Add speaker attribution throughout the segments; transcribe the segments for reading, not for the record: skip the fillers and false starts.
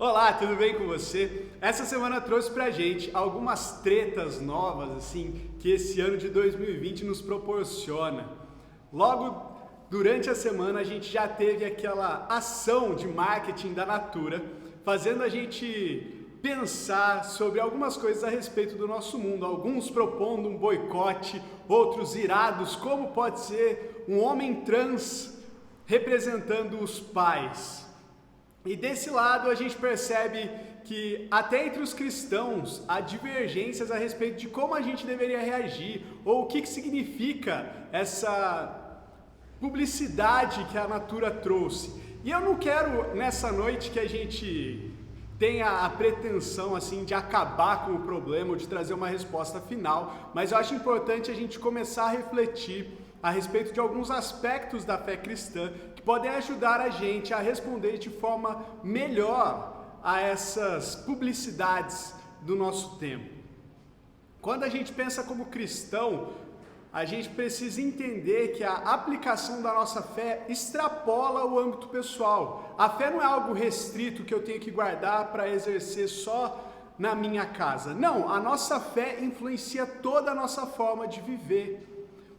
Speaker 1: Olá, tudo bem com você? Essa semana trouxe pra gente algumas tretas novas, assim, que esse ano de 2020 nos proporciona. Logo durante a semana a gente já teve aquela ação de marketing da Natura, fazendo a gente pensar sobre algumas coisas a respeito do nosso mundo, alguns propondo um boicote, outros irados, como pode ser um homem trans representando os pais. E desse lado a gente percebe que até entre os cristãos há divergências a respeito de como a gente deveria reagir, ou o que significa essa publicidade que a Natura trouxe. E eu não quero nessa noite que a gente tenha a pretensão assim de acabar com o problema ou de trazer uma resposta final, mas eu acho importante a gente começar a refletir a respeito de alguns aspectos da fé cristã que podem ajudar a gente a responder de forma melhor a essas publicidades do nosso tempo. Quando a gente pensa como cristão, a gente precisa entender que a aplicação da nossa fé extrapola o âmbito pessoal. A fé não é algo restrito que eu tenho que guardar para exercer só na minha casa. Não, a nossa fé influencia toda a nossa forma de viver.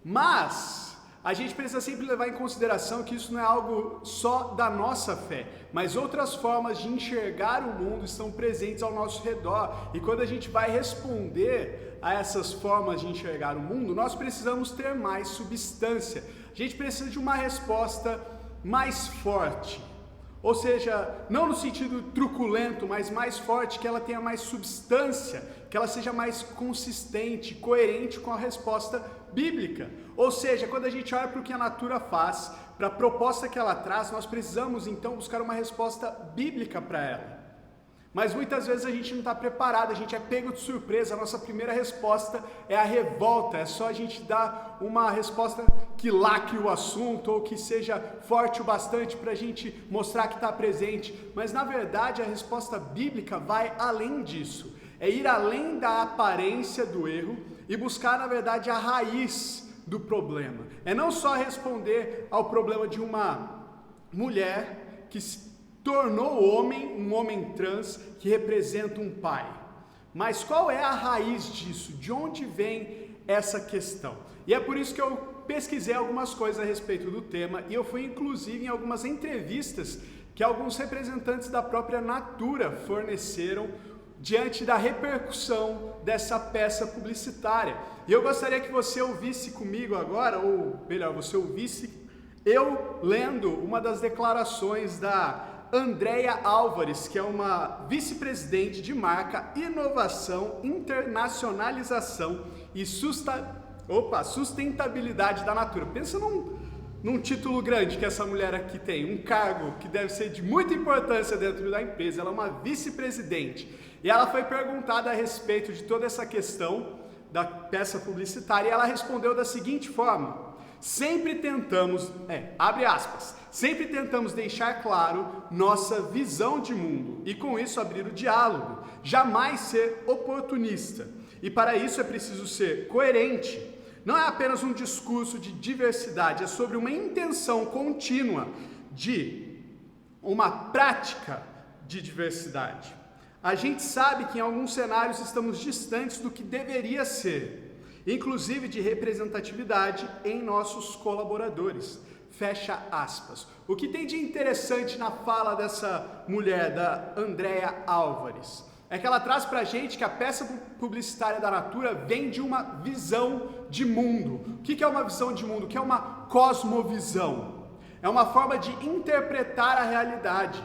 Speaker 1: Mas a gente precisa sempre levar em consideração que isso não é algo só da nossa fé, mas outras formas de enxergar o mundo estão presentes ao nosso redor. E quando a gente vai responder a essas formas de enxergar o mundo, nós precisamos ter mais substância. A gente precisa de uma resposta mais forte. Ou seja, não no sentido truculento, mas mais forte, que ela tenha mais substância, que ela seja mais consistente, coerente com a resposta bíblica. Ou seja, quando a gente olha para o que a Natura faz, para a proposta que ela traz, nós precisamos então buscar uma resposta bíblica para ela. Mas muitas vezes a gente não está preparado, a gente é pego de surpresa, a nossa primeira resposta é a revolta, é só a gente dar uma resposta que lacre o assunto ou que seja forte o bastante para a gente mostrar que está presente, mas na verdade a resposta bíblica vai além disso, é ir além da aparência do erro e buscar na verdade a raiz do problema, é não só responder ao problema de uma mulher que se tornou homem, um homem trans que representa um pai. Mas qual é a raiz disso? De onde vem essa questão? E é por isso que eu pesquisei algumas coisas a respeito do tema e eu fui inclusive em algumas entrevistas que alguns representantes da própria Natura forneceram diante da repercussão dessa peça publicitária. E eu gostaria que você ouvisse comigo agora, ou melhor, você ouvisse eu lendo uma das declarações da Andréia Álvares, que é uma vice-presidente de marca, inovação, internacionalização e sustentabilidade da Natura. Pensa num título grande que essa mulher aqui tem, um cargo que deve ser de muita importância dentro da empresa. Ela é uma vice-presidente e ela foi perguntada a respeito de toda essa questão da peça publicitária e ela respondeu da seguinte forma: sempre tentamos, abre aspas, sempre tentamos deixar claro nossa visão de mundo e com isso abrir o diálogo, jamais ser oportunista. E para isso é preciso ser coerente. Não é apenas um discurso de diversidade, é sobre uma intenção contínua de uma prática de diversidade. A gente sabe que em alguns cenários estamos distantes do que deveria ser, inclusive de representatividade em nossos colaboradores. Fecha aspas. O que tem de interessante na fala dessa mulher, da Andréia Álvares, é que ela traz pra gente que a peça publicitária da Natura vem de uma visão de mundo. O que é uma visão de mundo? O que é uma cosmovisão? É uma forma de interpretar a realidade.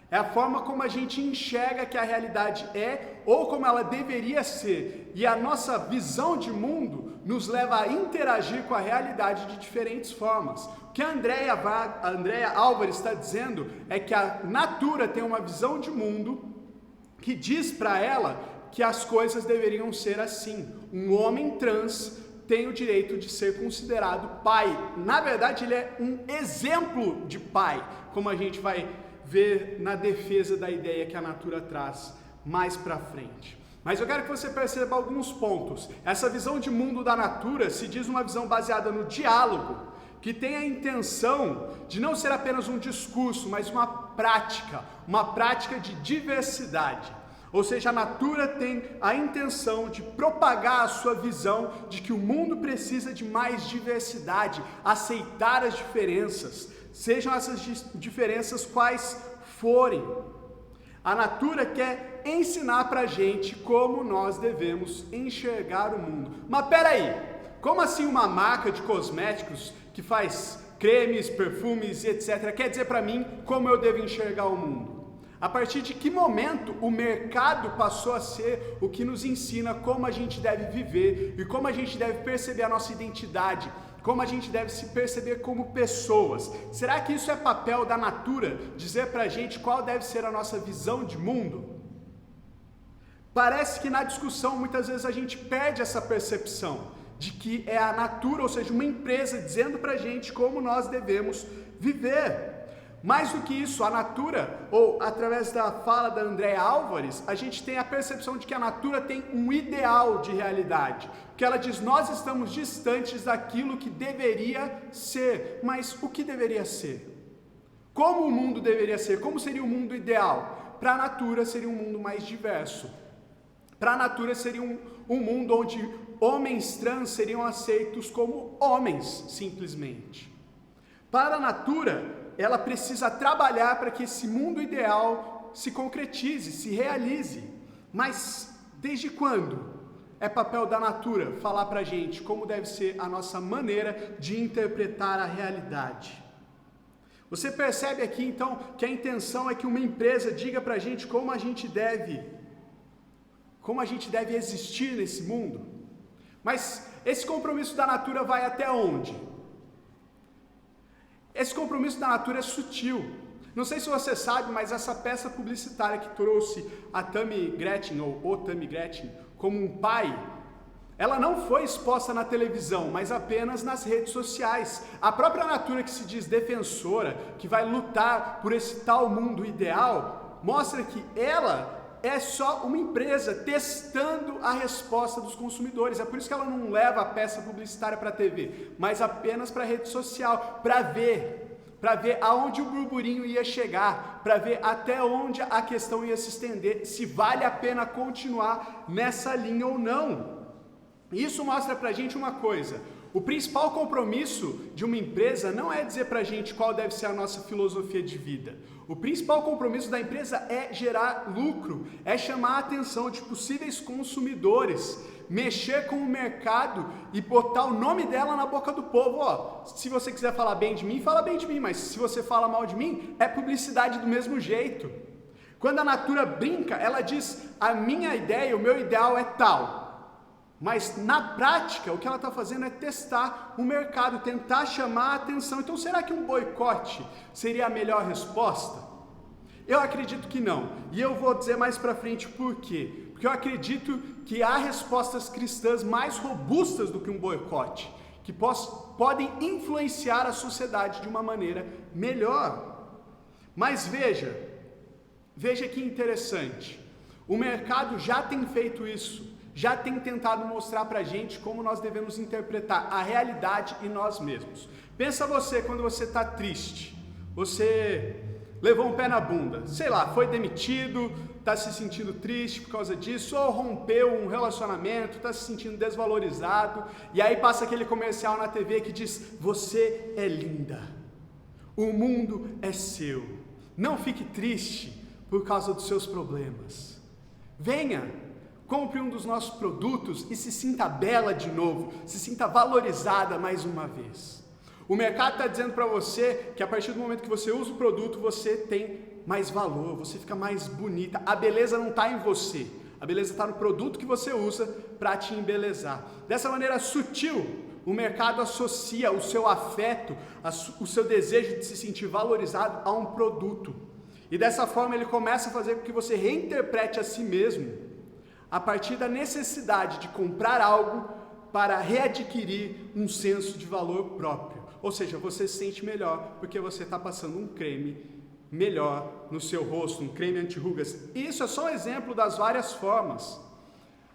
Speaker 1: É a forma como a gente enxerga que a realidade é ou como ela deveria ser. E a nossa visão de mundo nos leva a interagir com a realidade de diferentes formas. O que a Andréia Álvares está dizendo é que a Natura tem uma visão de mundo que diz para ela que as coisas deveriam ser assim. Um homem trans tem o direito de ser considerado pai. Na verdade, ele é um exemplo de pai, como a gente vai ver na defesa da ideia que a Natura traz mais para frente. Mas eu quero que você perceba alguns pontos. Essa visão de mundo da Natura se diz uma visão baseada no diálogo, que tem a intenção de não ser apenas um discurso, mas uma prática de diversidade. Ou seja, a Natura tem a intenção de propagar a sua visão de que o mundo precisa de mais diversidade, aceitar as diferenças, sejam essas diferenças quais forem. A Natura quer ensinar pra gente como nós devemos enxergar o mundo. Mas peraí, como assim uma marca de cosméticos que faz cremes, perfumes, etc., quer dizer pra mim como eu devo enxergar o mundo? A partir de que momento o mercado passou a ser o que nos ensina como a gente deve viver e como a gente deve perceber a nossa identidade, como a gente deve se perceber como pessoas? Será que isso é papel da Natura, dizer pra gente qual deve ser a nossa visão de mundo? Parece que na discussão muitas vezes a gente perde essa percepção de que é a Natura, ou seja, uma empresa dizendo pra gente como nós devemos viver. Mais do que isso, a Natura, ou através da fala da Andréa Álvares, a gente tem a percepção de que a Natura tem um ideal de realidade. Que ela diz, nós estamos distantes daquilo que deveria ser. Mas o que deveria ser? Como o mundo deveria ser? Como seria o mundo ideal? Para a Natura seria um mundo mais diverso. Para a Natura seria um mundo onde homens trans seriam aceitos como homens, simplesmente. Para a Natura, ela precisa trabalhar para que esse mundo ideal se concretize, se realize. Mas desde quando é papel da Natura falar para a gente como deve ser a nossa maneira de interpretar a realidade? Você percebe aqui então que a intenção é que uma empresa diga para a gente como a gente deve existir nesse mundo? Mas esse compromisso da Natura vai até onde? Esse compromisso da Natura é sutil. Não sei se você sabe, mas essa peça publicitária que trouxe a Tammy Gretchen, ou o Tammy Gretchen, como um pai, ela não foi exposta na televisão, mas apenas nas redes sociais. A própria Natura, que se diz defensora, que vai lutar por esse tal mundo ideal, mostra que ela é só uma empresa testando a resposta dos consumidores. É por isso que ela não leva a peça publicitária para a TV, mas apenas para a rede social, para ver aonde o burburinho ia chegar, para ver até onde a questão ia se estender, se vale a pena continuar nessa linha ou não. Isso mostra para a gente uma coisa: o principal compromisso de uma empresa não é dizer para a gente qual deve ser a nossa filosofia de vida. O principal compromisso da empresa é gerar lucro, é chamar a atenção de possíveis consumidores, mexer com o mercado e botar o nome dela na boca do povo. Ó, se você quiser falar bem de mim, fala bem de mim, mas se você fala mal de mim, é publicidade do mesmo jeito. Quando a Natura brinca, ela diz, a minha ideia, o meu ideal é tal. Mas na prática, o que ela está fazendo é testar o mercado, tentar chamar a atenção. Então, será que um boicote seria a melhor resposta? Eu acredito que não. E eu vou dizer mais para frente por quê. Porque eu acredito que há respostas cristãs mais robustas do que um boicote, que podem influenciar a sociedade de uma maneira melhor. Mas veja que interessante. O mercado já tem feito isso. Já tem tentado mostrar pra gente como nós devemos interpretar a realidade e nós mesmos. Pensa você quando você está triste, você levou um pé na bunda, sei lá, foi demitido, está se sentindo triste por causa disso, ou rompeu um relacionamento, está se sentindo desvalorizado, e aí passa aquele comercial na TV que diz, você é linda, o mundo é seu, não fique triste por causa dos seus problemas, venha, compre um dos nossos produtos e se sinta bela de novo, se sinta valorizada mais uma vez. O mercado está dizendo para você que a partir do momento que você usa o produto, você tem mais valor, você fica mais bonita. A beleza não está em você, a beleza está no produto que você usa para te embelezar. Dessa maneira sutil, o mercado associa o seu afeto, o seu desejo de se sentir valorizado a um produto. E dessa forma ele começa a fazer com que você reinterprete a si mesmo a partir da necessidade de comprar algo para readquirir um senso de valor próprio. Ou seja, você se sente melhor porque você está passando um creme melhor no seu rosto, um creme anti-rugas. Isso é só um exemplo das várias formas.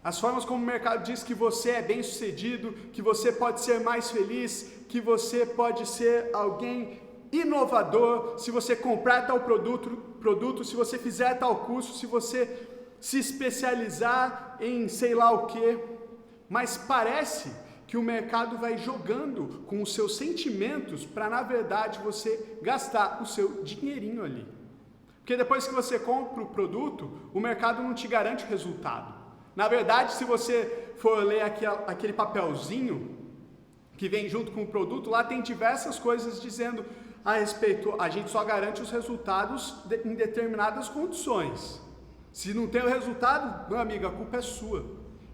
Speaker 1: As formas como o mercado diz que você é bem-sucedido, que você pode ser mais feliz, que você pode ser alguém inovador, se você comprar tal produto, se você fizer tal curso, se você se especializar em sei lá o quê. Mas parece que o mercado vai jogando com os seus sentimentos para, na verdade, você gastar o seu dinheirinho ali. Porque depois que você compra o produto, o mercado não te garante o resultado. Na verdade, se você for ler aquele papelzinho que vem junto com o produto, lá tem diversas coisas dizendo a respeito, a gente só garante os resultados em determinadas condições. Se não tem o resultado, meu amigo, a culpa é sua.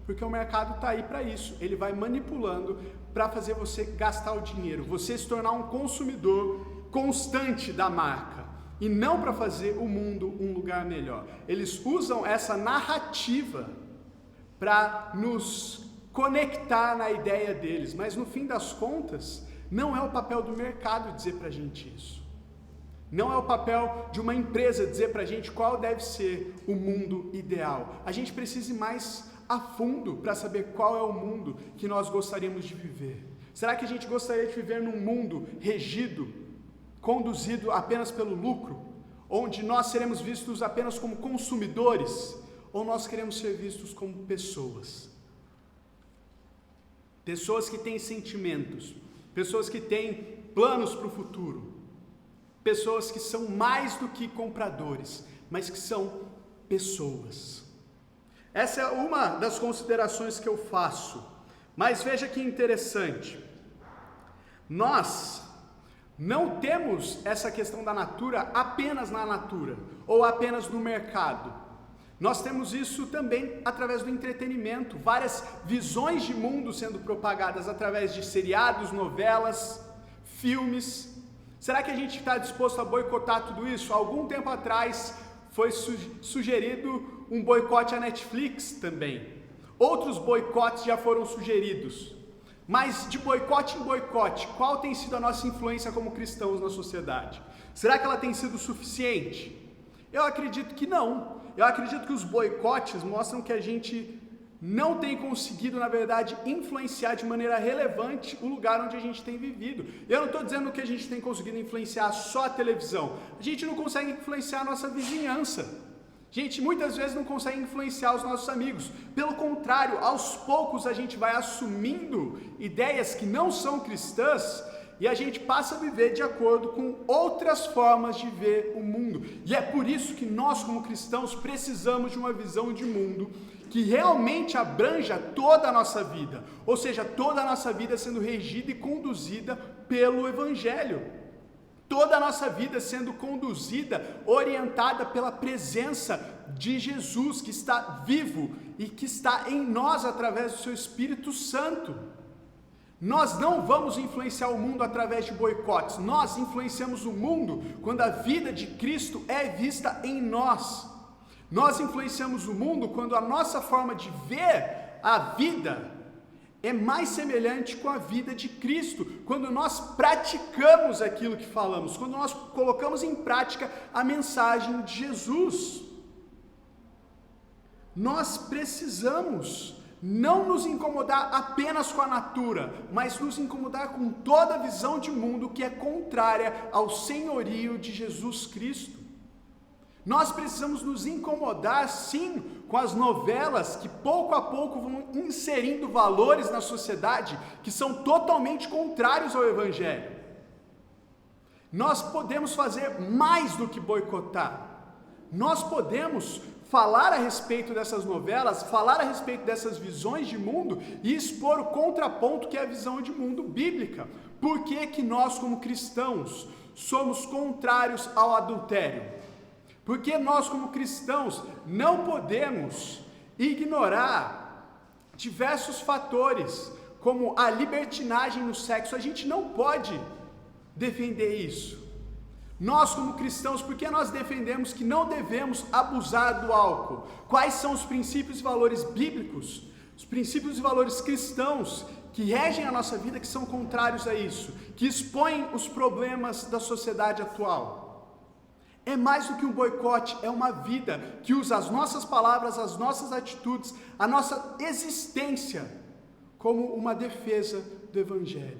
Speaker 1: Porque o mercado está aí para isso. Ele vai manipulando para fazer você gastar o dinheiro, você se tornar um consumidor constante da marca. E não para fazer o mundo um lugar melhor. Eles usam essa narrativa para nos conectar na ideia deles. Mas no fim das contas, não é o papel do mercado dizer para a gente isso. Não é o papel de uma empresa dizer para a gente qual deve ser o mundo ideal. A gente precisa ir mais a fundo para saber qual é o mundo que nós gostaríamos de viver. Será que a gente gostaria de viver num mundo regido, conduzido apenas pelo lucro, onde nós seremos vistos apenas como consumidores, ou nós queremos ser vistos como pessoas? Pessoas que têm sentimentos, pessoas que têm planos para o futuro, pessoas que são mais do que compradores, mas que são pessoas. Essa é uma das considerações que eu faço. Mas veja que interessante. Nós não temos essa questão da natura apenas na natura ou apenas no mercado. Nós temos isso também através do entretenimento, várias visões de mundo sendo propagadas através de seriados, novelas, filmes. Será que a gente está disposto a boicotar tudo isso? Algum tempo atrás foi sugerido um boicote à Netflix também. Outros boicotes já foram sugeridos. Mas de boicote em boicote, qual tem sido a nossa influência como cristãos na sociedade? Será que ela tem sido suficiente? Eu acredito que não. Eu acredito que os boicotes mostram que a gente não tem conseguido, na verdade, influenciar de maneira relevante o lugar onde a gente tem vivido. Eu não estou dizendo que a gente tem conseguido influenciar só a televisão. A gente não consegue influenciar a nossa vizinhança. A gente muitas vezes não consegue influenciar os nossos amigos. Pelo contrário, aos poucos a gente vai assumindo ideias que não são cristãs e a gente passa a viver de acordo com outras formas de ver o mundo. E é por isso que nós, como cristãos, precisamos de uma visão de mundo que realmente abranja toda a nossa vida, ou seja, toda a nossa vida sendo regida e conduzida pelo Evangelho, toda a nossa vida sendo conduzida, orientada pela presença de Jesus, que está vivo e que está em nós através do seu Espírito Santo. Nós não vamos influenciar o mundo através de boicotes, nós influenciamos o mundo quando a vida de Cristo é vista em nós. Nós influenciamos o mundo quando a nossa forma de ver a vida é mais semelhante com a vida de Cristo, quando nós praticamos aquilo que falamos, quando nós colocamos em prática a mensagem de Jesus. Nós precisamos não nos incomodar apenas com a natura, mas nos incomodar com toda a visão de mundo que é contrária ao senhorio de Jesus Cristo. Nós precisamos nos incomodar, sim, com as novelas que pouco a pouco vão inserindo valores na sociedade que são totalmente contrários ao Evangelho. Nós podemos fazer mais do que boicotar. Nós podemos falar a respeito dessas novelas, falar a respeito dessas visões de mundo e expor o contraponto que é a visão de mundo bíblica. Por que que nós, como cristãos, somos contrários ao adultério? Porque nós, como cristãos, não podemos ignorar diversos fatores, como a libertinagem no sexo. A gente não pode defender isso. Nós, como cristãos, por que nós defendemos que não devemos abusar do álcool? Quais são os princípios e valores bíblicos, os princípios e valores cristãos que regem a nossa vida, que são contrários a isso, que expõem os problemas da sociedade atual? É mais do que um boicote, é uma vida que usa as nossas palavras, as nossas atitudes, a nossa existência como uma defesa do Evangelho.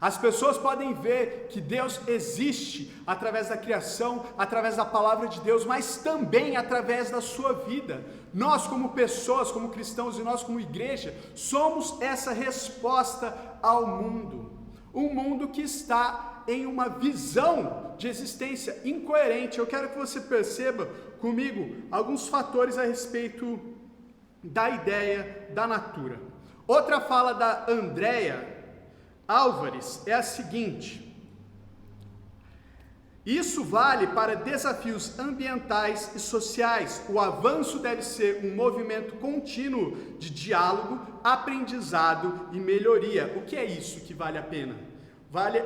Speaker 1: As pessoas podem ver que Deus existe através da criação, através da palavra de Deus, mas também através da sua vida. Nós, como pessoas, como cristãos e nós, como igreja, somos essa resposta ao mundo. Um mundo que está em uma visão de existência incoerente. Eu quero que você perceba comigo alguns fatores a respeito da ideia da natura. Outra fala da Andréa Álvares é a seguinte: isso vale para desafios ambientais e sociais. O avanço deve ser um movimento contínuo de diálogo, aprendizado e melhoria. O que é isso que vale a pena? Vale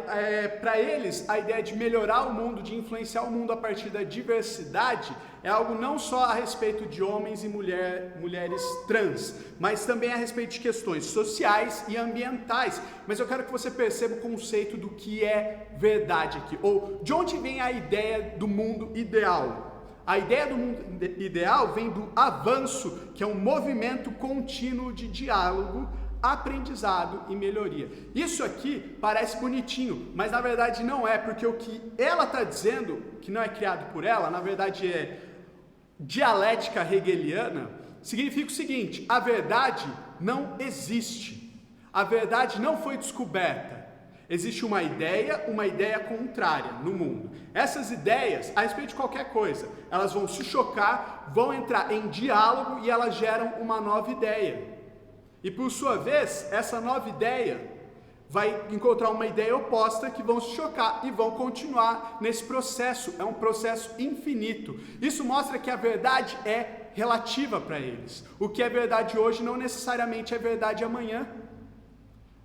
Speaker 1: para eles a ideia de melhorar o mundo, de influenciar o mundo a partir da diversidade, é algo não só a respeito de homens e mulheres trans, mas também a respeito de questões sociais e ambientais. Mas eu quero que você perceba o conceito do que é verdade aqui, ou de onde vem a ideia do mundo ideal. A ideia do mundo ideal vem do avanço, que é um movimento contínuo de diálogo, aprendizado e melhoria. Isso aqui parece bonitinho, mas na verdade não é, porque o que ela está dizendo, que não é criado por ela, na verdade é dialética hegeliana, significa o seguinte: a verdade não existe, a verdade não foi descoberta. Existe uma ideia contrária no mundo. Essas ideias, a respeito de qualquer coisa, elas vão se chocar, vão entrar em diálogo e elas geram uma nova ideia. E por sua vez, essa nova ideia vai encontrar uma ideia oposta que vão se chocar e vão continuar nesse processo. É um processo infinito. Isso mostra que a verdade é relativa para eles. O que é verdade hoje não necessariamente é verdade amanhã.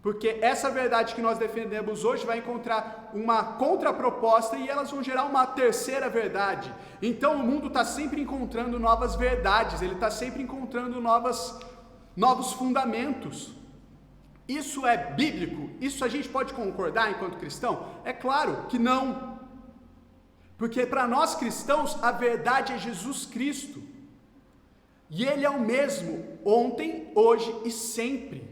Speaker 1: Porque essa verdade que nós defendemos hoje vai encontrar uma contraproposta e elas vão gerar uma terceira verdade. Então o mundo está sempre encontrando novas verdades, ele está sempre encontrando novos fundamentos. Isso é bíblico? Isso a gente pode concordar enquanto cristão? É claro que não. Porque para nós cristãos a verdade é Jesus Cristo. E Ele é o mesmo ontem, hoje e sempre.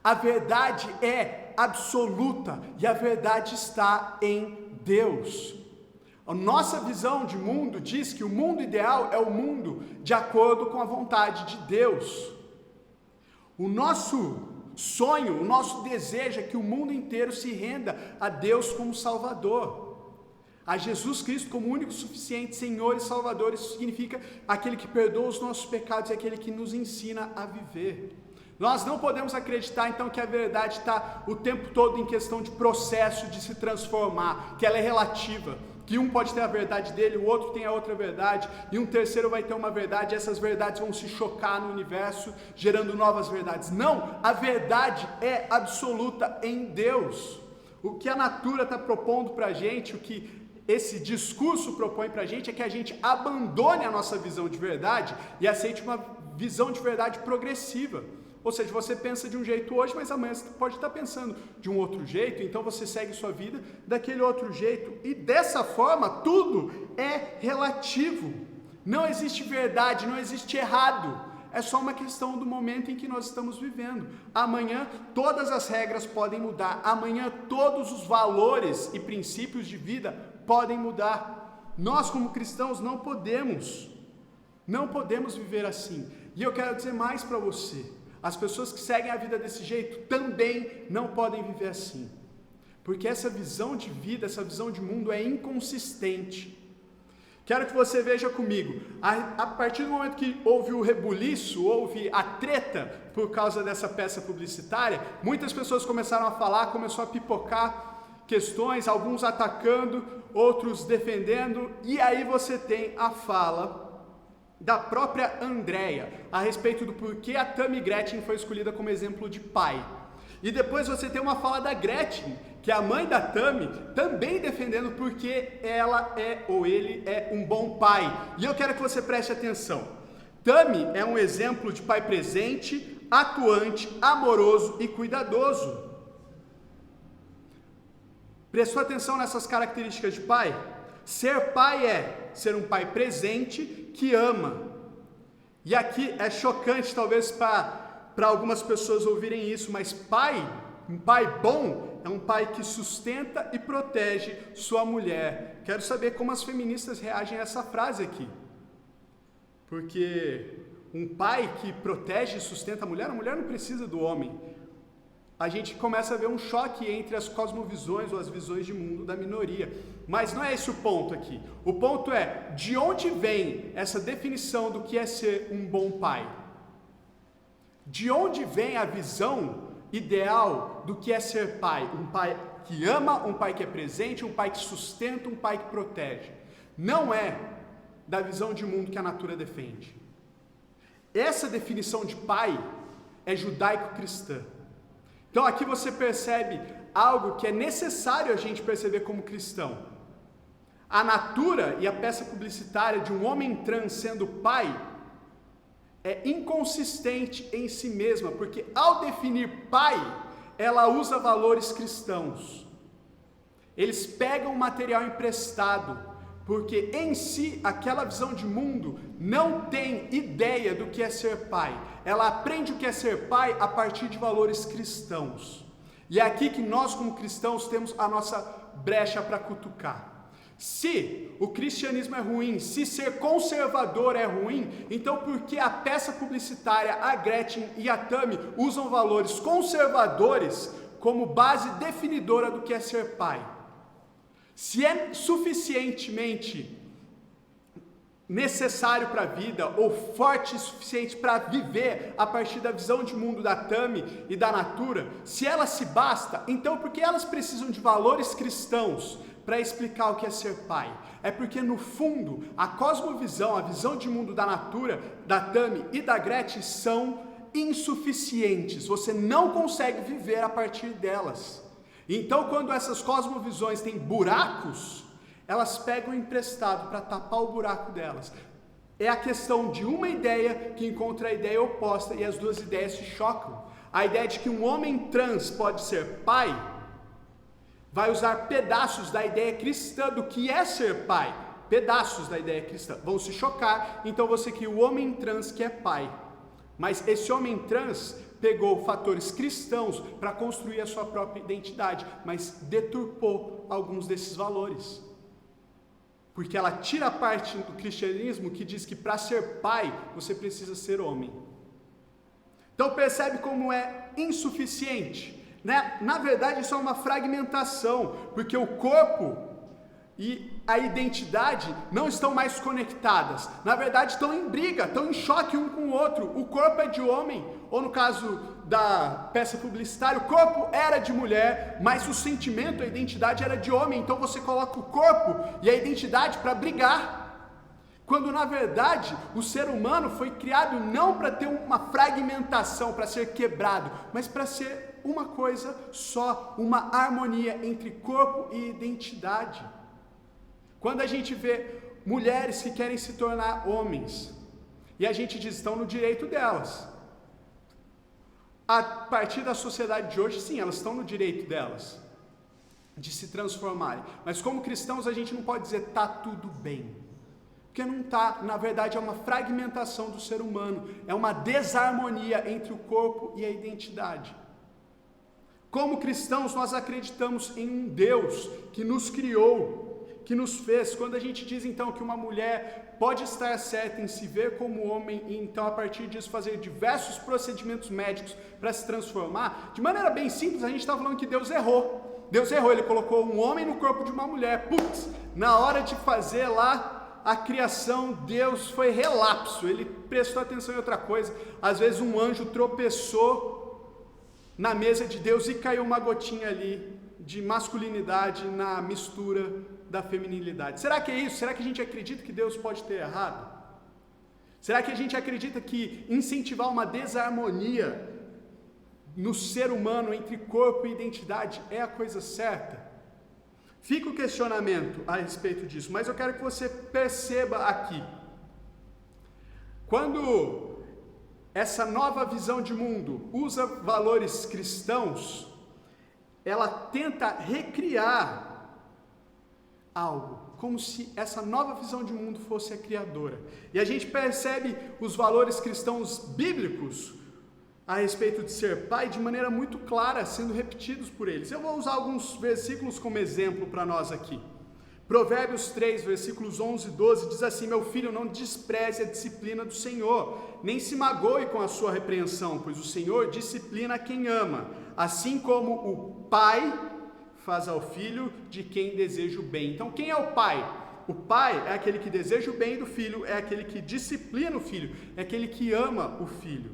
Speaker 1: A verdade é absoluta e a verdade está em Deus. A nossa visão de mundo diz que o mundo ideal é o mundo de acordo com a vontade de Deus. O nosso sonho, o nosso desejo é que o mundo inteiro se renda a Deus como Salvador, a Jesus Cristo como único, suficiente Senhor e Salvador. Isso significa aquele que perdoa os nossos pecados e aquele que nos ensina a viver. Nós não podemos acreditar então que a verdade está o tempo todo em questão de processo de se transformar, que ela é relativa, que um pode ter a verdade dele, o outro tem a outra verdade, e um terceiro vai ter uma verdade, e essas verdades vão se chocar no universo, gerando novas verdades. Não, a verdade é absoluta em Deus. O que a natura está propondo para a gente, o que esse discurso propõe para a gente, é que a gente abandone a nossa visão de verdade e aceite uma visão de verdade progressiva. Ou seja, você pensa de um jeito hoje, mas amanhã você pode estar pensando de um outro jeito, então você segue sua vida daquele outro jeito. E dessa forma, tudo é relativo. Não existe verdade, não existe errado. É só uma questão do momento em que nós estamos vivendo. Amanhã, todas as regras podem mudar. Amanhã, todos os valores e princípios de vida podem mudar. Nós, como cristãos, não podemos viver assim. E eu quero dizer mais para você. As pessoas que seguem a vida desse jeito também não podem viver assim, porque essa visão de vida, essa visão de mundo é inconsistente. Quero que você veja comigo, a partir do momento que houve o rebuliço, houve a treta por causa dessa peça publicitária, muitas pessoas começaram a falar, começou a pipocar questões, alguns atacando, outros defendendo, e aí você tem a fala da própria Andréa, a respeito do porquê a Tammy Gretchen foi escolhida como exemplo de pai. E depois você tem uma fala da Gretchen, que é a mãe da Tammy, também defendendo porque ela é, ou ele é, um bom pai. E eu quero que você preste atenção. Tammy é um exemplo de pai presente, atuante, amoroso e cuidadoso. Prestou atenção nessas características de pai? Ser pai é ser um pai presente, que ama. E aqui é chocante talvez para algumas pessoas ouvirem isso, mas um pai bom é um pai que sustenta e protege sua mulher. Quero saber como as feministas reagem a essa frase aqui. Porque um pai que protege e sustenta a mulher não precisa do homem. A gente começa a ver um choque entre as cosmovisões ou as visões de mundo da minoria. Mas não é esse o ponto aqui. O ponto é, de onde vem essa definição do que é ser um bom pai? De onde vem a visão ideal do que é ser pai? Um pai que ama, um pai que é presente, um pai que sustenta, um pai que protege. Não é da visão de mundo que a Natura defende. Essa definição de pai é judaico-cristã. Então aqui você percebe algo que é necessário a gente perceber como cristão. A Natura e a peça publicitária de um homem trans sendo pai é inconsistente em si mesma, porque ao definir pai, ela usa valores cristãos. Eles pegam material emprestado, porque em si aquela visão de mundo não tem ideia do que é ser pai. Ela aprende o que é ser pai a partir de valores cristãos. E é aqui que nós como cristãos temos a nossa brecha para cutucar. Se o cristianismo é ruim, se ser conservador é ruim, então por que a peça publicitária, a Gretchen e a Tammy usam valores conservadores como base definidora do que é ser pai? Se é suficientemente necessário para a vida ou forte o suficiente para viver a partir da visão de mundo da Tammy e da Natura, se ela se basta, então por que elas precisam de valores cristãos para explicar o que é ser pai? É porque no fundo a cosmovisão, a visão de mundo da Natura, da Tammy e da Gretchen são insuficientes. Você não consegue viver a partir delas. Então quando essas cosmovisões têm buracos, elas pegam emprestado para tapar o buraco delas. É a questão de uma ideia que encontra a ideia oposta e as duas ideias se chocam. A ideia de que um homem trans pode ser pai vai usar pedaços da ideia cristã do que é ser pai. Pedaços da ideia cristã vão se chocar, então você cria o homem trans que é pai. Mas esse homem trans pegou fatores cristãos para construir a sua própria identidade, mas deturpou alguns desses valores. Porque ela tira a parte do cristianismo que diz que para ser pai, você precisa ser homem. Então percebe como é insuficiente, né? Na verdade isso é uma fragmentação, porque o corpo e a identidade não estão mais conectadas. Na verdade estão em briga, estão em choque um com o outro. O corpo é de homem, ou no caso da peça publicitária, o corpo era de mulher, mas o sentimento, a identidade era de homem. Então você coloca o corpo e a identidade para brigar. Quando na verdade o ser humano foi criado não para ter uma fragmentação, para ser quebrado, mas para ser uma coisa só, uma harmonia entre corpo e identidade. Quando a gente vê mulheres que querem se tornar homens, e a gente diz, estão no direito delas. A partir da sociedade de hoje, sim, elas estão no direito delas, de se transformarem. Mas como cristãos a gente não pode dizer, tá tudo bem. Porque não tá, na verdade é uma fragmentação do ser humano, é uma desarmonia entre o corpo e a identidade. Como cristãos nós acreditamos em um Deus que nos criou, que nos fez. Quando a gente diz então que uma mulher pode estar certa em se ver como homem e então a partir disso fazer diversos procedimentos médicos para se transformar, de maneira bem simples a gente está falando que Deus errou. Deus errou, Ele colocou um homem no corpo de uma mulher. Putz, na hora de fazer lá a criação, Deus foi relapso, Ele prestou atenção em outra coisa. Às vezes um anjo tropeçou na mesa de Deus e caiu uma gotinha ali de masculinidade na mistura da feminilidade. Será que é isso? Será que a gente acredita que Deus pode ter errado? Será que a gente acredita que incentivar uma desarmonia no ser humano entre corpo e identidade é a coisa certa? Fica o questionamento a respeito disso, mas eu quero que você perceba aqui. Quando essa nova visão de mundo usa valores cristãos, ela tenta recriar algo, como se essa nova visão de mundo fosse a criadora. E a gente percebe os valores cristãos bíblicos a respeito de ser pai de maneira muito clara, sendo repetidos por eles. Eu vou usar alguns versículos como exemplo para nós aqui. Provérbios 3, versículos 11 e 12, diz assim: meu filho, não despreze a disciplina do Senhor, nem se magoe com a sua repreensão, pois o Senhor disciplina quem ama, assim como o pai faz ao filho de quem deseja o bem. Então, quem é o pai? O pai é aquele que deseja o bem do filho, é aquele que disciplina o filho, é aquele que ama o filho.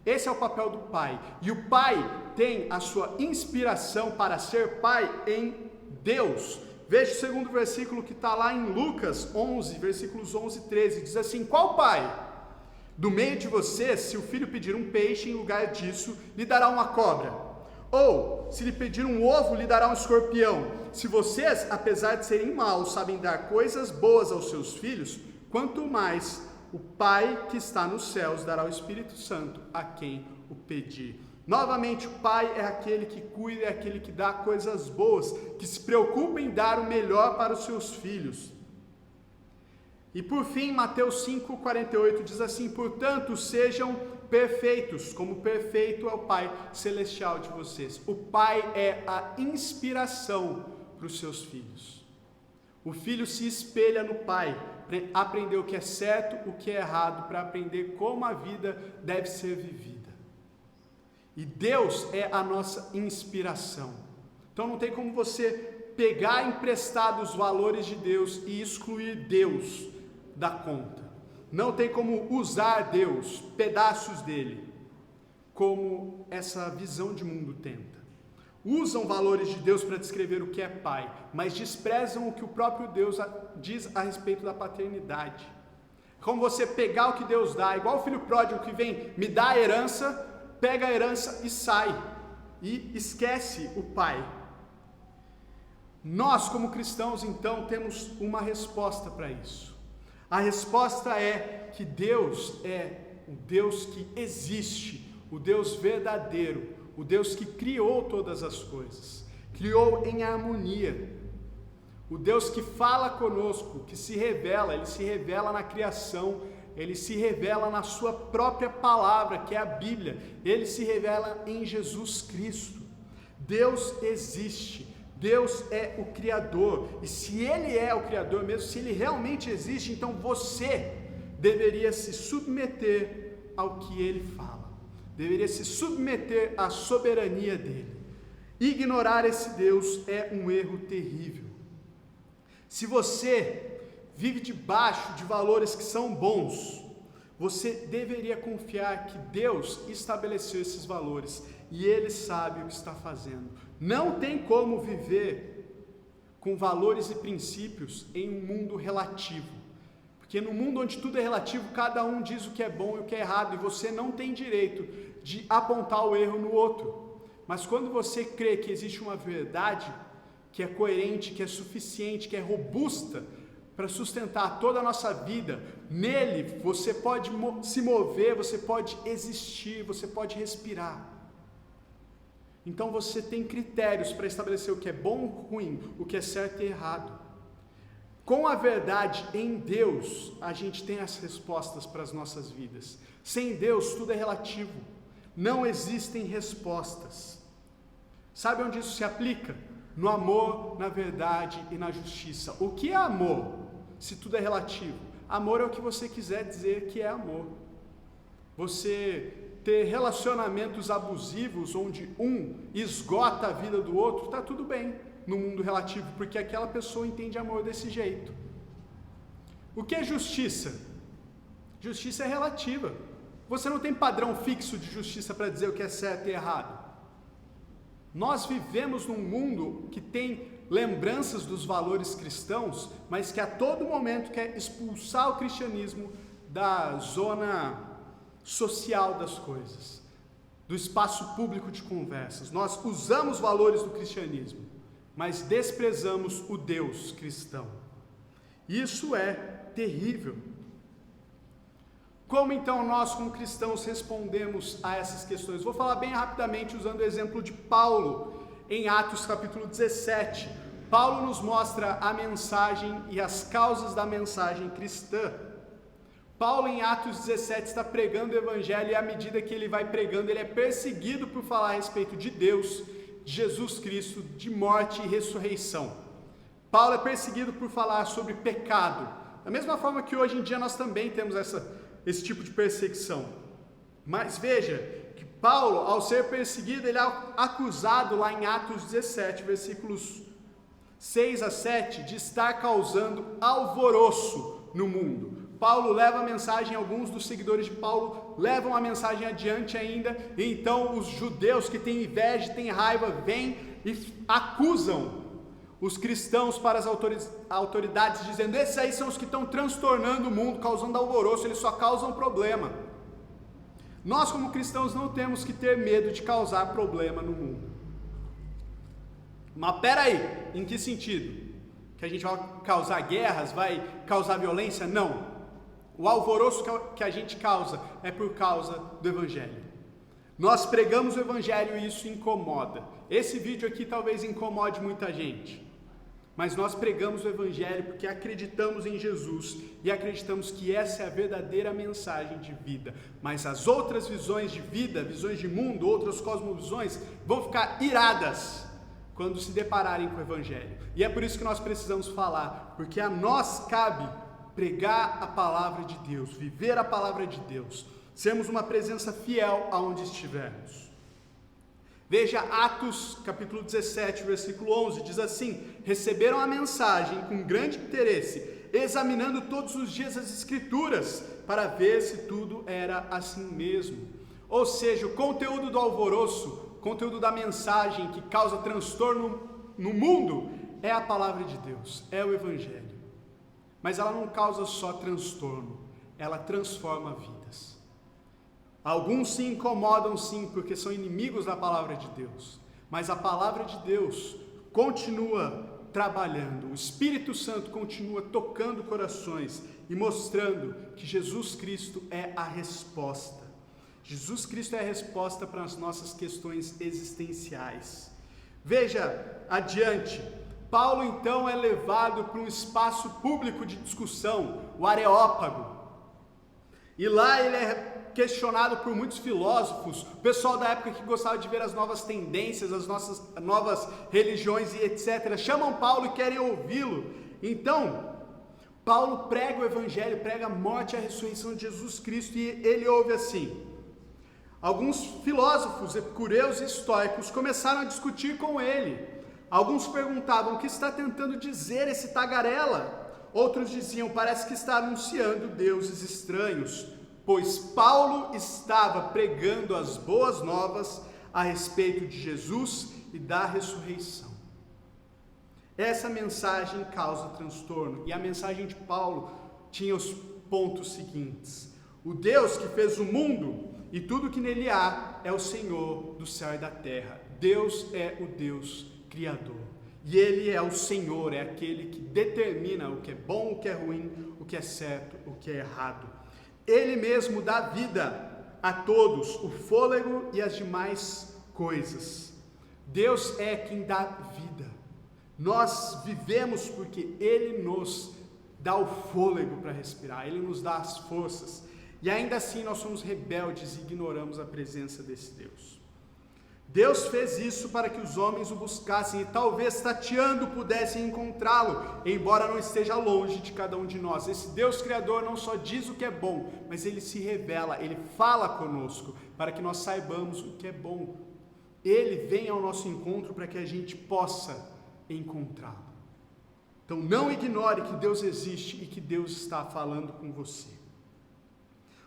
Speaker 1: Esse é o papel do pai. E o pai tem a sua inspiração para ser pai em Deus. Veja o segundo versículo que está lá em Lucas 11, versículos 11 e 13. Diz assim: qual pai do meio de vocês, se o filho pedir um peixe, em lugar disso, lhe dará uma cobra? Ou, se lhe pedir um ovo, lhe dará um escorpião? Se vocês, apesar de serem maus, sabem dar coisas boas aos seus filhos, quanto mais o Pai que está nos céus dará o Espírito Santo a quem o pedir. Novamente, o pai é aquele que cuida, é aquele que dá coisas boas, que se preocupa em dar o melhor para os seus filhos. E por fim, Mateus 5,48 diz assim: portanto, sejam perfeitos, como perfeito é o Pai Celestial de vocês. O pai é a inspiração para os seus filhos. O filho se espelha no pai, aprender o que é certo, o que é errado, para aprender como a vida deve ser vivida. E Deus é a nossa inspiração. Então não tem como você pegar emprestado os valores de Deus e excluir Deus da conta. Não tem como usar Deus, pedaços dele, como essa visão de mundo tenta. Usam valores de Deus para descrever o que é pai, mas desprezam o que o próprio Deus diz a respeito da paternidade. Como você pegar o que Deus dá, igual o filho pródigo que vem, me dá a herança, pega a herança e sai, e esquece o pai. Nós, como cristãos, então, temos uma resposta para isso. A resposta é que Deus é o Deus que existe, o Deus verdadeiro, o Deus que criou todas as coisas, criou em harmonia. O Deus que fala conosco, que se revela, Ele se revela na criação, Ele se revela na sua própria palavra, que é a Bíblia, Ele se revela em Jesus Cristo. Deus existe. Deus é o Criador, e se Ele é o Criador mesmo, se Ele realmente existe, então você deveria se submeter ao que Ele fala, deveria se submeter à soberania dEle. Ignorar esse Deus é um erro terrível. Se você vive debaixo de valores que são bons, você deveria confiar que Deus estabeleceu esses valores, e Ele sabe o que está fazendo. Não tem como viver com valores e princípios em um mundo relativo, porque no mundo onde tudo é relativo, cada um diz o que é bom e o que é errado, e você não tem direito de apontar o erro no outro. Mas quando você crê que existe uma verdade que é coerente, que é suficiente, que é robusta para sustentar toda a nossa vida, nele você pode se mover, você pode existir, você pode respirar. Então você tem critérios para estabelecer o que é bom ou ruim, o que é certo e errado. Com a verdade em Deus, a gente tem as respostas para as nossas vidas. Sem Deus, tudo é relativo. Não existem respostas. Sabe onde isso se aplica? No amor, na verdade e na justiça. O que é amor, se tudo é relativo? Amor é o que você quiser dizer que é amor. Você ter relacionamentos abusivos onde um esgota a vida do outro, está tudo bem no mundo relativo, porque aquela pessoa entende amor desse jeito. O que é justiça? Justiça é relativa. Você não tem padrão fixo de justiça para dizer o que é certo e errado. Nós vivemos num mundo que tem lembranças dos valores cristãos, mas que a todo momento quer expulsar o cristianismo da zona social das coisas, do espaço público de conversas. Nós usamos valores do cristianismo, mas desprezamos o Deus cristão. Isso é terrível. Como então nós, como cristãos, respondemos a essas questões? Vou falar bem rapidamente usando o exemplo de Paulo, em Atos capítulo 17. Paulo nos mostra a mensagem e as causas da mensagem cristã. Paulo, em Atos 17, está pregando o evangelho e à medida que ele vai pregando, ele é perseguido por falar a respeito de Deus, de Jesus Cristo, de morte e ressurreição. Paulo é perseguido por falar sobre pecado, da mesma forma que hoje em dia nós também temos esse tipo de perseguição. Mas veja que Paulo, ao ser perseguido, ele é acusado lá em Atos 17, versículos 6 a 7, de estar causando alvoroço no mundo. Paulo leva a mensagem, alguns dos seguidores de Paulo levam a mensagem adiante ainda, e então os judeus que têm inveja, têm raiva, vêm e acusam os cristãos para as autoridades, dizendo: esses aí são os que estão transtornando o mundo, causando alvoroço, eles só causam problema. Nós, como cristãos, não temos que ter medo de causar problema no mundo. Mas peraí, em que sentido? Que a gente vai causar guerras, vai causar violência? Não. O alvoroço que a gente causa é por causa do Evangelho. Nós pregamos o Evangelho e isso incomoda. Esse vídeo aqui talvez incomode muita gente. Mas nós pregamos o Evangelho porque acreditamos em Jesus e acreditamos que essa é a verdadeira mensagem de vida. Mas as outras visões de vida, visões de mundo, outras cosmovisões, vão ficar iradas quando se depararem com o Evangelho. E é por isso que nós precisamos falar, porque a nós cabe pregar a palavra de Deus, viver a palavra de Deus, sermos uma presença fiel aonde estivermos. Veja Atos capítulo 17, versículo 11, diz assim: receberam a mensagem com grande interesse, examinando todos os dias as escrituras, para ver se tudo era assim mesmo. Ou seja, o conteúdo do alvoroço, o conteúdo da mensagem que causa transtorno no mundo, é a palavra de Deus, é o Evangelho. Mas ela não causa só transtorno, ela transforma vidas. Alguns se incomodam sim, porque são inimigos da palavra de Deus, mas a palavra de Deus continua trabalhando, o Espírito Santo continua tocando corações e mostrando que Jesus Cristo é a resposta. Jesus Cristo é a resposta para as nossas questões existenciais. Veja adiante, Paulo então é levado para um espaço público de discussão, o Areópago, e lá ele é questionado por muitos filósofos, o pessoal da época que gostava de ver as novas tendências, as nossas novas religiões e etc, chamam Paulo e querem ouvi-lo. Então, Paulo prega o Evangelho, prega a morte e a ressurreição de Jesus Cristo, e ele ouve assim. Alguns filósofos, epicureus e estoicos começaram a discutir com ele. Alguns perguntavam: o que está tentando dizer esse tagarela? Outros diziam: parece que está anunciando deuses estranhos, pois Paulo estava pregando as boas novas a respeito de Jesus e da ressurreição. Essa mensagem causa transtorno, e a mensagem de Paulo tinha os pontos seguintes: o Deus que fez o mundo e tudo que nele há é o Senhor do céu e da terra. Deus é o Deus Criador, e Ele é o Senhor, é aquele que determina o que é bom, o que é ruim, o que é certo, o que é errado. Ele mesmo dá vida a todos, o fôlego e as demais coisas. Deus é quem dá vida. Nós vivemos porque Ele nos dá o fôlego para respirar, Ele nos dá as forças, e ainda assim nós somos rebeldes e ignoramos a presença desse Deus. Deus fez isso para que os homens o buscassem e talvez tateando pudessem encontrá-lo, embora não esteja longe de cada um de nós. Esse Deus Criador não só diz o que é bom, mas Ele se revela, Ele fala conosco para que nós saibamos o que é bom. Ele vem ao nosso encontro para que a gente possa encontrá-lo. Então não ignore que Deus existe e que Deus está falando com você.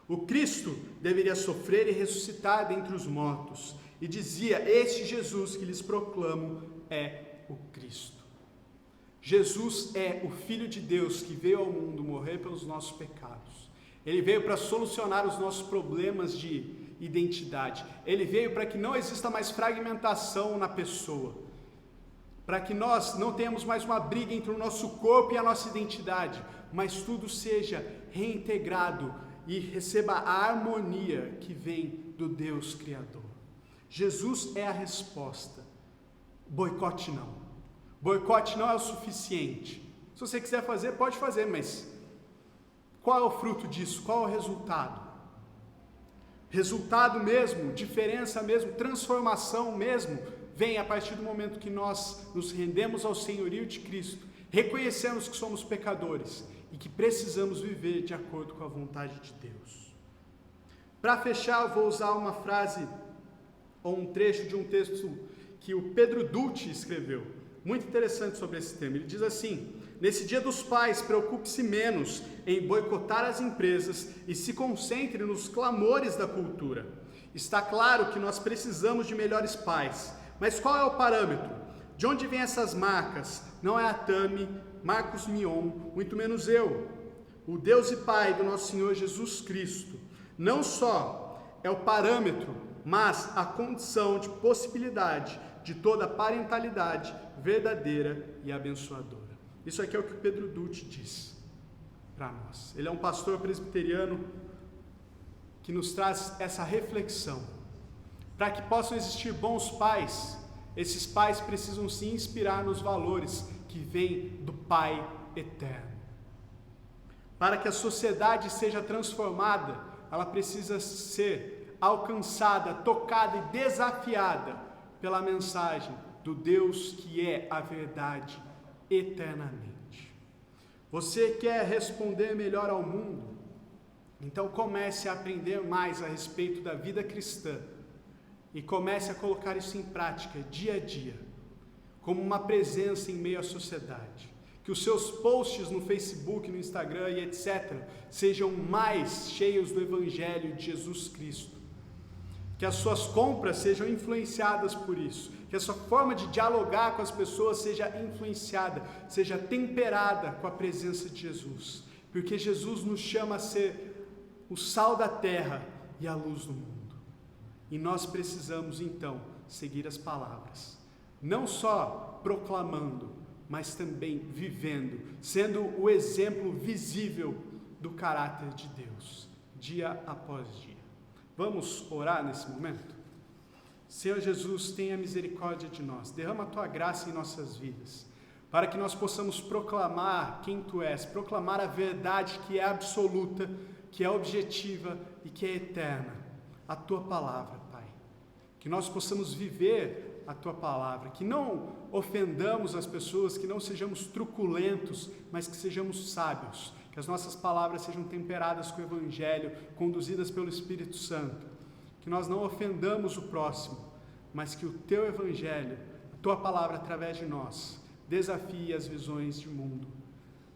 Speaker 1: O Cristo deveria sofrer e ressuscitar dentre os mortos. E dizia: este Jesus que lhes proclamo é o Cristo. Jesus é o Filho de Deus que veio ao mundo morrer pelos nossos pecados. Ele veio para solucionar os nossos problemas de identidade. Ele veio para que não exista mais fragmentação na pessoa, para que nós não tenhamos mais uma briga entre o nosso corpo e a nossa identidade, mas tudo seja reintegrado e receba a harmonia que vem do Deus Criador. Jesus é a resposta. Boicote não. Boicote não é o suficiente. Se você quiser fazer, pode fazer, mas Qual é o fruto disso? Qual é o resultado? Resultado mesmo, diferença mesmo, transformação mesmo, vem a partir do momento que nós nos rendemos ao senhorio de Cristo, reconhecemos que somos pecadores e que precisamos viver de acordo com a vontade de Deus. Para fechar, eu vou usar uma frase ou um trecho de um texto que o Pedro Dutti escreveu, muito interessante sobre esse tema. Ele diz assim: nesse dia dos pais, preocupe-se menos em boicotar as empresas e se concentre nos clamores da cultura. Está claro que nós precisamos de melhores pais, mas qual é o parâmetro? De onde vêm essas marcas? Não é a Tami, Marcos Mion, muito menos eu. O Deus e Pai do nosso Senhor Jesus Cristo não só é o parâmetro, mas a condição de possibilidade de toda parentalidade verdadeira e abençoadora. Isso aqui é o que o Pedro Dutti diz para nós. Ele é um pastor presbiteriano que nos traz essa reflexão. Para que possam existir bons pais, esses pais precisam se inspirar nos valores que vêm do Pai eterno. Para que a sociedade seja transformada, ela precisa ser alcançada, tocada e desafiada pela mensagem do Deus que é a verdade eternamente. Você quer responder melhor ao mundo? Então comece a aprender mais a respeito da vida cristã e comece a colocar isso em prática dia a dia, como uma presença em meio à sociedade. Que os seus posts no Facebook, no Instagram e etc. sejam mais cheios do Evangelho de Jesus Cristo. Que as suas compras sejam influenciadas por isso. Que a sua forma de dialogar com as pessoas seja influenciada, seja temperada com a presença de Jesus. Porque Jesus nos chama a ser o sal da terra e a luz do mundo. E nós precisamos então seguir as palavras. Não só proclamando, mas também vivendo, sendo o exemplo visível do caráter de Deus, dia após dia. Vamos orar nesse momento? Senhor Jesus, tenha misericórdia de nós, derrama a Tua graça em nossas vidas, para que nós possamos proclamar quem Tu és, proclamar a verdade que é absoluta, que é objetiva e que é eterna, a Tua palavra, Pai. Que nós possamos viver a Tua palavra, que não ofendamos as pessoas, que não sejamos truculentos, mas que sejamos sábios, que as nossas palavras sejam temperadas com o Evangelho, conduzidas pelo Espírito Santo, que nós não ofendamos o próximo, mas que o Teu Evangelho, a Tua palavra através de nós, desafie as visões de mundo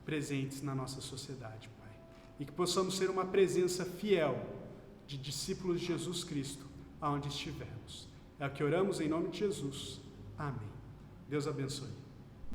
Speaker 1: presentes na nossa sociedade, Pai. E que possamos ser uma presença fiel de discípulos de Jesus Cristo, aonde estivermos. É o que oramos em nome de Jesus. Amém. Deus abençoe.